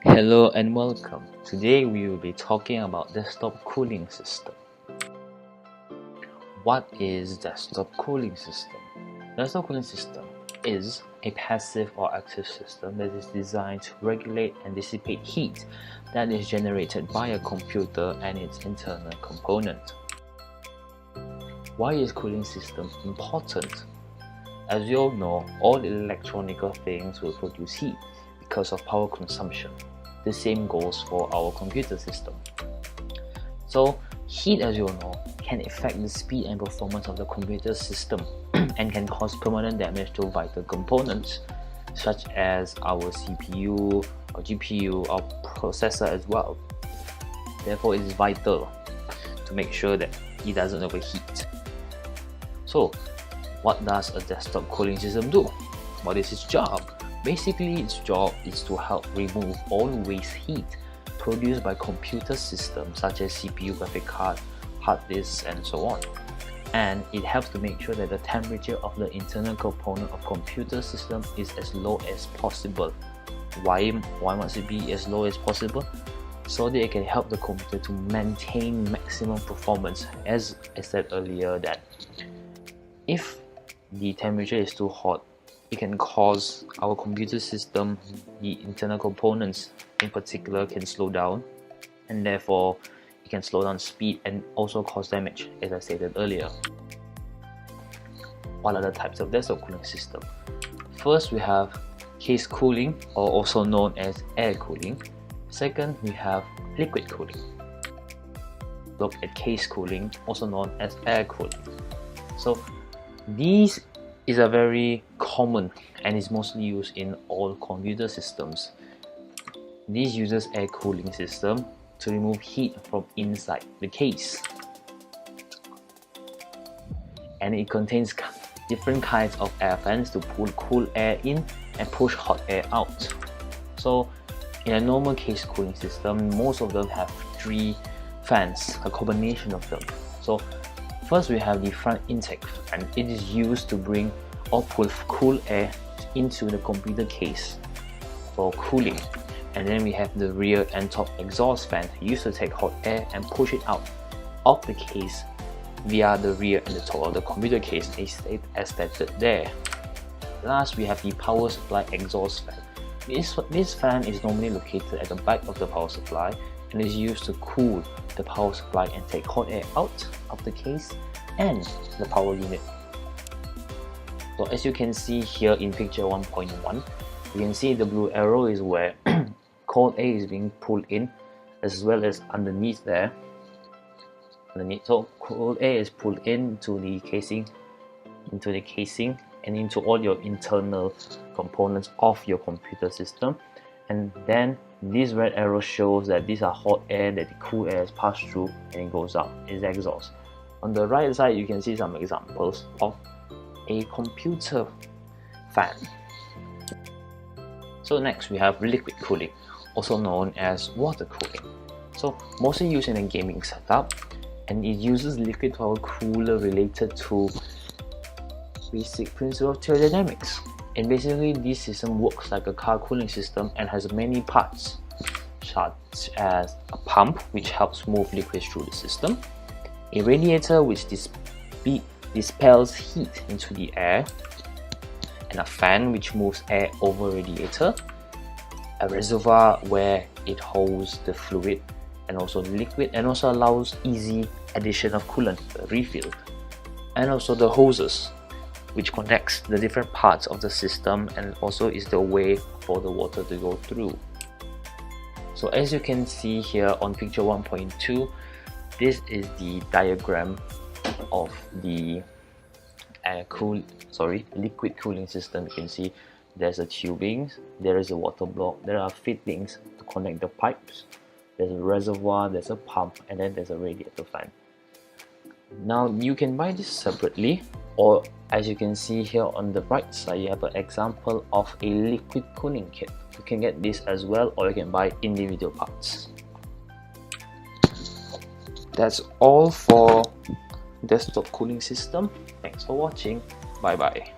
Hello and welcome. Today we will be talking about desktop cooling system. What is desktop cooling system? Desktop cooling system is a passive or active system that is designed to regulate and dissipate heat that is generated by a computer and its internal component. Why is cooling system important? As you all know, all electronic things will produce heat because of power consumption. The same goes for our computer system. So heat, as you all know, can affect the speed and performance of the computer system and can cause permanent damage to vital components such as our CPU, or GPU, or processor as well. Therefore, it is vital to make sure that it doesn't overheat. So what does a desktop cooling system do? What is its job? Basically, its job is to help remove all waste heat produced by computer systems such as CPU, graphic card, hard disks, and so on. And it helps to make sure that the temperature of the internal component of computer system is as low as possible. Why must it be as low as possible? So that it can help the computer to maintain maximum performance. As I said earlier, that if the temperature is too hot, it can cause our computer system, the internal components in particular, can slow down, and therefore it can slow down speed and also cause damage, as I stated earlier. What are the types of desktop cooling system? First, we have case cooling, or also known as air cooling. Second, we have liquid cooling. Look at case cooling, also known as air cooling. So these is a very common and is mostly used in all computer systems. This uses air cooling system to remove heat from inside the case, and it contains different kinds of air fans to pull cool air in and push hot air out. So in a normal case cooling system, most of them have 3 fans, a combination of them. So first, we have the front intake fan. It is used to bring or pull cool air into the computer case for cooling. And then we have the rear and top exhaust fan, used to take hot air and push it out of the case via the rear and the top of the computer case, as stated there. Last, we have the power supply exhaust fan. This fan is normally located at the back of the power supply and is used to cool the power supply and take hot air out of the case and the power unit. So as you can see here in picture 1.1, you can see the blue arrow is where cold air is being pulled in, as well as underneath there. So cold air is pulled into the casing, and into all your internal components of your computer system. And then this red arrow shows that these are hot air that the cool air has passed through and it goes out. It's exhaust. On the right side, you can see some examples of a computer fan. So next, we have liquid cooling, also known as water cooling. So mostly used in a gaming setup, and it uses liquid power cooler related to basic principle of thermodynamics. And basically, this system works like a car cooling system and has many parts, such as a pump which helps move liquids through the system, a radiator which dispels heat into the air, and a fan which moves air over radiator, a reservoir where it holds the fluid and also the liquid, and also allows easy addition of coolant, refill, and also the hoses which connects the different parts of the system and also is the way for the water to go through. So as you can see here on picture 1.2, this is the diagram of the liquid cooling system. You can see there's a tubing, there is a water block, there are fittings to connect the pipes, there's a reservoir, there's a pump, and then there's a radiator fan. Now you can buy this separately, or as you can see here on the right side, you have an example of a liquid cooling kit. You can get this as well, or you can buy individual parts. That's all for desktop cooling system. Thanks for watching. Bye bye.